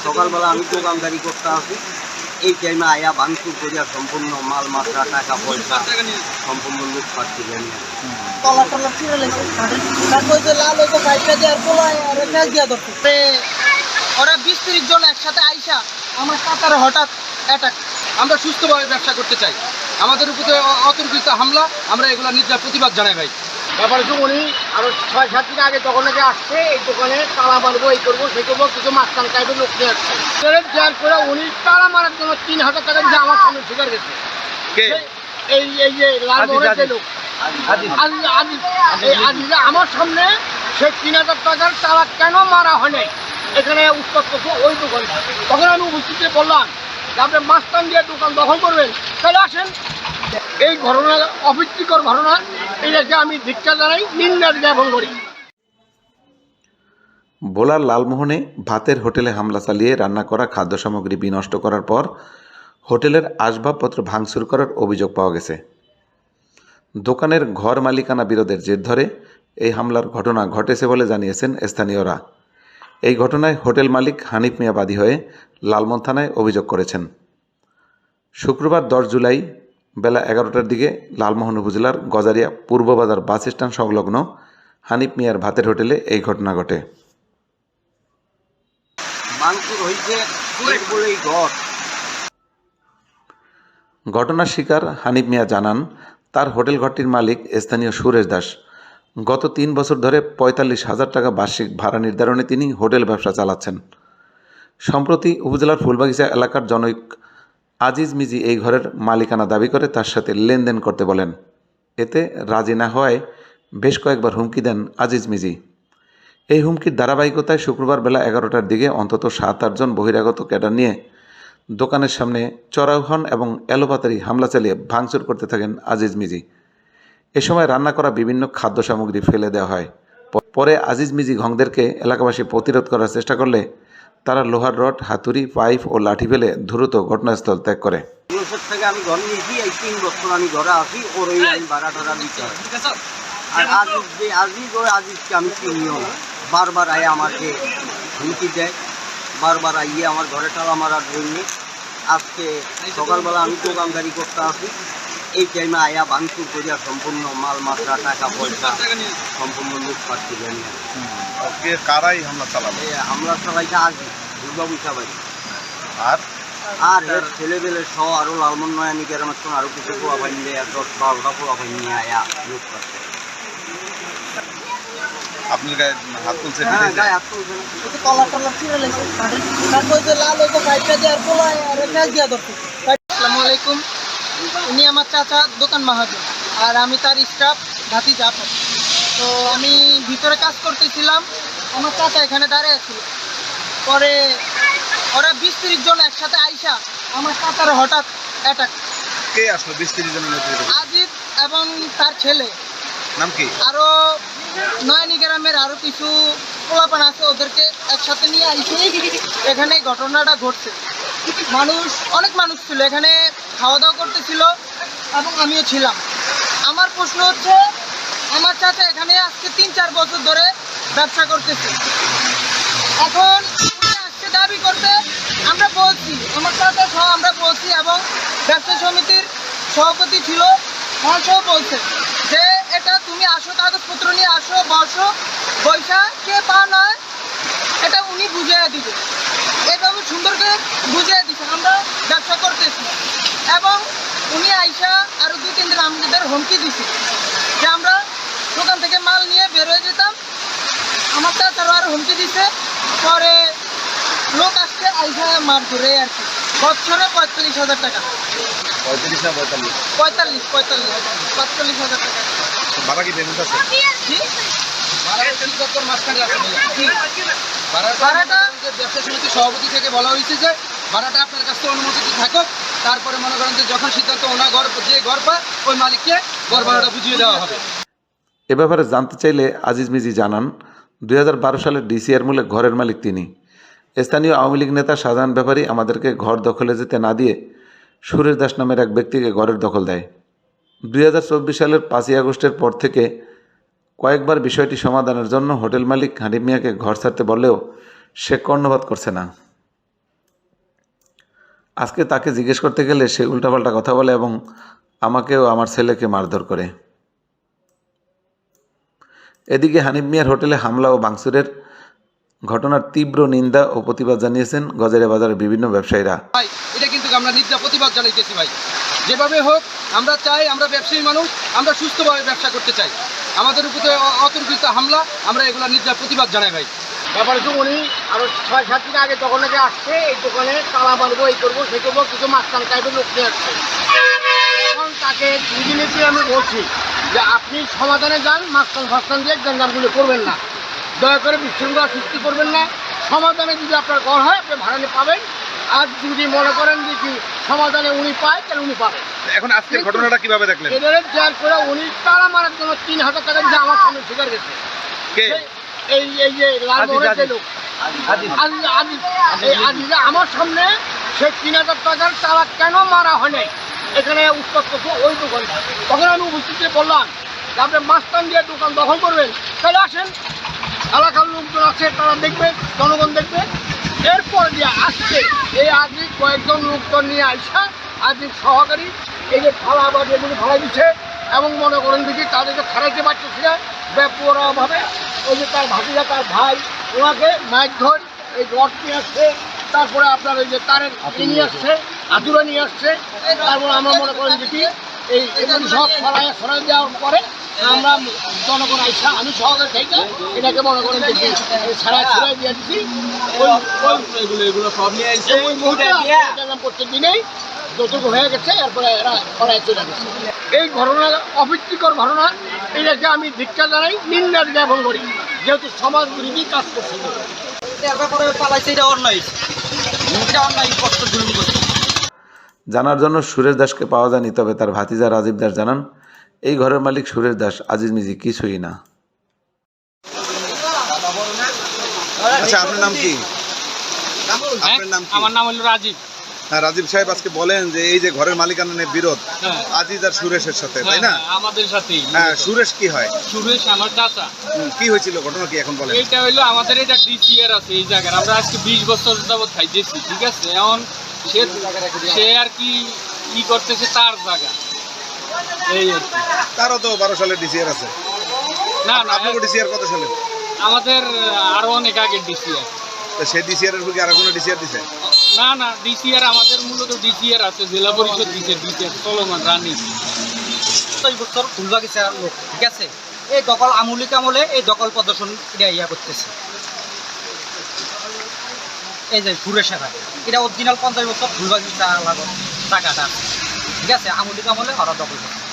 সকালবেলা আমি দোকানদারি করতে আসি, এই টাইমে আয়া ভাঙচুর করিয়া সম্পূর্ণ মাল মাত্রা টাকা পয়সা সম্পূর্ণ লুটপাট করিয়া নিয়ে ওরা 20-30 জন একসাথে আইসা আমার কাতারে হঠাৎ অ্যাটাক। আমরা সুস্থভাবে ব্যবসা করতে চাই, আমাদের উপরে অতর্কিত হামলা, আমরা এগুলো নির্যাত প্রতিবাদ জানাই ভাই। ব্যাপারে তো উনি আরো 6-7 দিন আগে যখন নাকি আসছে এই দোকানে তালা মারবো, এই করবো সেই করবো, কিছু মাস্তান টাইপের লোক নিয়ে আসছে। দেওয়ার পরে উনি তালা মারার জন্য 3000 টাকা দিয়ে আমার সামনে ঢুকার গেছে। এই যে লালমোহনের যে লোক আজিজা আমার সামনে সে 3000 টাকার তালা কেন মারা হয় নাই এখানে উত্তর করছে ওই দোকানটা। তখন আমি উপস্থিত বললাম যে আপনি মাস্তান দিয়ে দোকান দখল করবেন, তাহলে আসেন। এই ঘটনা অপ্রীতিকর ঘটনা, এটাকে আমি ধিক্কার জানাই, নিন্দা জ্ঞাপন করি। ভোলার লালমোহনে ভাতের হোটেলে হামলা চালিয়ে রান্না করা খাদ্য সামগ্রী বিনষ্ট করার পর হোটেলের আসবাবপত্র ভাঙচুর করার অভিযোগ পাওয়া গেছে। দোকানের ঘর মালিকানা বিরোধের জের ধরে এই হামলার ঘটনা ঘটেছে বলে জানিয়েছেন স্থানীয়রা। এই ঘটনায় হোটেল মালিক হানিফ মিয়া বাদী হয়ে লালমোহন থানায় অভিযোগ করেছেন। শুক্রবার 10 জুলাই বেলা 11টার দিকে লালমোহন উপজেলার গজারিয়া পূর্ববাজার বাস স্ট্যান্ড সংলগ্ন হানিফ মিয়ার ভাতের হোটেলে এই ঘটনা ঘটে। ভাঙচুর হয়েছে বলেই ঘর। ঘটনার শিকার হানিফ মিয়া জানান, তার হোটেল ঘরটির মালিক স্থানীয় সুরেশ দাস। গত 3 বছর ধরে 45,000 টাকা বার্ষিক ভাড়া নির্ধারণে তিনি হোটেল ব্যবসা চালাচ্ছেন। সম্প্রতি উপজেলার ফুলবাগিচা এলাকার জনৈক আজিজ মিজি এই ঘরের মালিকানা দাবি করে তার সাথে লেনদেন করতে বলেন। এতে রাজি না হওয়ায় বেশ কয়েকবার হুমকি দেন আজিজ মিজি। এই হুমকির ধারাবাহিকতায় শুক্রবার বেলা 11টার দিকে অন্তত 7-8 জন বহিরাগত ক্যাডার নিয়ে দোকানের সামনে চড়াও হন এবং এলোপাতাড়ি হামলা চালিয়ে ভাঙচুর করতে থাকেন আজিজ মিজি। এ সময় রান্না করা বিভিন্ন খাদ্য সামগ্রী ফেলে দেওয়া হয়। পরে আজিজ মিজি ঘংদেরকে এলাকাবাসী প্রতিরোধ করার চেষ্টা করলে তারা লোহার রড, হাতুড়ি, পাইপ ও লাঠি ফেলে দ্রুত ঘটনাস্থল ত্যাগ করে। থেকে আমি ঘর নিয়েছি, এই 3 বছর আমি ঘরে আসি, ওর ওই আমি ভাড়া টাড়া দিতে হয়। আর আজিজকে আমি চিনিও না, বারবার আয় আমাকে হুমকি দেয়, বারবার আইয়ে আমার ঘরে তালা মারার জন্যে। আজকে সকালবেলা আমি দোকানদারি করতে আসি, এই টাইমে আয়া ভাঙচুর করিয়া সম্পূর্ণ মাল মাত্রা টাকা পয়সা সম্পূর্ণ লুটপাট করিয়া নিয়ে। কারাই হামলা চালালো? হামলা চালাইছে আজি দুর্গাবু সবাই, আর এর ছেলেবেলে সহ আরো লালমোহন নয়ানি গ্রামের সঙ্গে আরো কিছু পোয়া পাই নিয়ে 10-12টা পোয়া পাই নিয়ে আয়া লুটপাট করে। আপনার গায়ে হাত তুলছে? গায়ে হাত তুলছে না। আসসালামু আলাইকুম। উনি আমার চাচা, দোকান মাহাজন, আর আমি তার স্টাফ ভাতিজা। তো আমি ভিতরে কাজ করতেছিলাম, আমার চাচা এখানে দাঁড়িয়ে ছিল। পরে ওরা 20-30 জন একসাথে আইসা আমার কাতারে হঠাৎ অ্যাটাক। কে আসলো 20-30 জনের নেতৃত্বে? আজিজ এবং তার ছেলে। নাম কি? আরো নয়ানি গ্রামের আরো কিছু পোলাপান আছে, ওদেরকে একসাথে নিয়ে আইসে এখানে ঘটনাটা ঘটছে। অনেক মানুষ ছিল এখানে, খাওয়া দাওয়া করতেছিল এবং আমিও ছিলাম। আমার প্রশ্ন হচ্ছে, আমার চাচা এখানে আজকে 3-4 বছর ধরে ব্যবসা করতেছে, এখন আজকে দাবি করতে আমরা বলছি, আমার চাচা সহ আমরা বলছি, এবং ব্যবসা সমিতির সভাপতি ছিল, সহ বলছে যে এটা তুমি আসো, কাগজপত্র নিয়ে আসো, বসো, পয়সা কে পা নয় এটা উনি বুঝিয়ে দিবে। এভাবে সুন্দর করে বুঝিয়ে দিচ্ছে আমরা ব্যবসা করতেছি। এবং উনি আইসা আরো 2-3 দিন আমাদের হুমকি দিচ্ছে যে আমরা দোকান থেকে মাল নিয়ে বের হয়ে যেতাম। আমার তাছাড়াও আরো হুমকি দিচ্ছে। পরে লোক আসছে আইসা মার ধরে আর কি। বছরে 45,000 টাকা। 35 না 45? 45,000 টাকা। ভাড়া কি পেমেন্ট আছে? জি, ভাড়াটা ব্যবসা সমিতির সভাপতি থেকে বলা হয়েছে যে ভাড়াটা আপনার কাছ থেকে অনুমতি থাকুক, তারপরে মনে করেন যে যখন সিদ্ধান্ত ওনার যে ঘর পায় ওই মালিককে ঘর ভাড়াটা বুঝিয়ে দেওয়া হবে। এ ব্যাপারে জানতে চাইলে আজিজ মিজি জানান, 2012 সালের ডিসিআর মূলে ঘরের মালিক তিনি। স্থানীয় আওয়ামী লীগ নেতা শাহজাহান ব্যাপারী আমাদেরকে ঘর দখলে যেতে না দিয়ে সুরেশ দাস নামের এক ব্যক্তিকে ঘরের দখল দেয়। 2024 সালের 5ই আগস্টের পর থেকে কয়েকবার বিষয়টি সমাধানের জন্য হোটেল মালিক হানিফ মিয়াকে ঘর ছাড়তে বললেও সে কর্ণপাত করছে না। আজকে তাকে জিজ্ঞেস করতে গেলে সে উল্টাপাল্টা কথা বলে এবং আমাকেও আমার ছেলেকে মারধর করে। এদিকে হানিফ মিয়ার হোটেলে হামলা ও ভাঙচুরের ঘটনার তীব্র নিন্দা ও প্রতিবাদ জানিয়েছেন গজারিয়া বাজারের বিভিন্ন ব্যবসায়ীরা। ভাই এটা কিন্তু আমরা নিন্দা প্রতিবাদ জানাইতেছি ভাই। যেভাবে হোক আমরা চাই, আমরা ব্যবসায়ী মানুষ, আমরা সুস্থভাবে ব্যবসা করতে চাই। আমাদের উপরে অতর্কিত হামলা, আমরা এগুলো নিন্দা প্রতিবাদ জানাই ভাই। ব্যাপারে তো উনি আরো 6-7 দিন আগে দোকানে নাকি আসছে, এই দোকানে তালা মারবো, এই করবো সেই করবো, কিছু মাস্টার টাইপের লোক নিয়ে আসছে। এখন তাকে ইঞ্জিনিয়ারকে আমি বলছি যে আপনি সমাধানে যান, মাস্টার ফাস্টান দিয়ে গ্যাঞ্জামগুলো করবেন না, দয়া করে বিশৃঙ্খলা সৃষ্টি করবেন না। সমাধানে যদি আপনার ঘর হয় আপনি ভাড়া নিয়ে পাবেন, আর যদি মনে করেন যে কি সমাধানে উনি পায় তাহলে উনি পাবেন। এখন আজকের ঘটনাটা কিভাবে দেখলেন? এদের দেওয়ার করে উনি তালা মারার জন্য 3000 টাকা দিয়ে আমার সামনে স্বীকার গেছে। কে? এই যে লালমোহনের যে লোক আজিজা আমার সামনে সে 3000 টাকার তালা কেন মারা হয় নাই এখানে উত্তর করছে ওই দোকানটা। তখন আমি উপস্থিত বললাম যে আপনি মাস্তান দিয়ে দোকান দখল করবেন, তাহলে আসেন, এলাকার লোকজন আছে, তারা দেখবে, জনগণ দেখবে। এরপর দিয়ে আসছে এই আগে কয়েকজন লোকজন নিয়ে আইসা আজকে সহকারী এই যে ফালা বা যেগুলো ফালা দিচ্ছে এবং মনে করেন দেখি তাদেরকে ছাড়াইতে পারতেছি না ব্যাপকভাবে। ওই যে তার ভাতিজা, তার ভাই, ওনাকে মাইক ধর এই রড নিয়ে আসছে, তারপরে আপনার ওই যে তারের নিয়ে আসছে, আতুরা নিয়ে আসছে। তারপরে আমরা মনে করেন দেখি এই এগুলি সব সরাই দেওয়ার পরে আমরা জনগণ আইসা আমি সহকারে থেকে এটাকে মনে করেন দেখি ছাড়াই দিয়ে দিচ্ছি। এগুলো সব নিয়ে আসছে ওই মুহূর্তে প্রত্যেক দিনেই যতটুকু হয়ে গেছে, এরপরে এরা সরাই চলে গেছে। এই ঘটনা অপ্রীতিকর ঘটনা, এটাকে আমি ধিক্কার জানাই, নিন্দার জ্ঞাপন করি, যেহেতু সমাজ বিরোধী কাজ করছে। জানার জন্য সুরেশ দাসকে পাওয়া যায়নি, তবে তার ভাতিজা রাজীব দাস জানান এই ঘরের মালিক সুরেশ দাস আজিজ মিজি কিছুই না। আচ্ছা, আপনার নাম কি? আপনার নাম কি? আমার নাম হলো রাজীব। হ্যাঁ, রাজীব সাহেব, আজকে বলেন যে এই যে ঘরের মালিকানা নিয়ে বিরোধ আজিজ আর সুরেশের সাথে, তাই না? আমাদের সাথেই। হ্যাঁ, সুরেশ কি হয়? সুরেশ আমার চাচা। কি হয়েছিল, ঘটনা কি এখন বলেন? এটা হইলো আমাদের এটা ডিসিআর আছে এই জায়গার, আমরা আজকে 20 বছর যাবত খাইতেছি, ঠিক আছে? এখন সে আর কি করতেছে তার জায়গা, এই আর কি। তারও তো 12 সালের ডিসিআর আছে। না না, আপনাকে ডিসিআর কত সালে? আমাদের আরো অনেক আগে ডিসিআর। তো সেই ডিসিআর এর কি আর কোনো ডিসিআর দিছে? না না, ডিসিআর আমাদের মূলত ডিসিআর আছে, জেলা পরিষদ দিছে ডিসিআর চলমান রানি। 27 বছর ফুলবাগিচার লোক, ঠিক আছে? এই দখল আমুলিক আমলে এই দখল প্রদর্শন ইয়া করতেছে। এই যে ঘুরে সেরা এটা অরিজিনাল 50 বছর ফুলবাগিচা লাগত টাকাটা, ঠিক আছে? আমুলিক আমলে ওরা দখল করছে।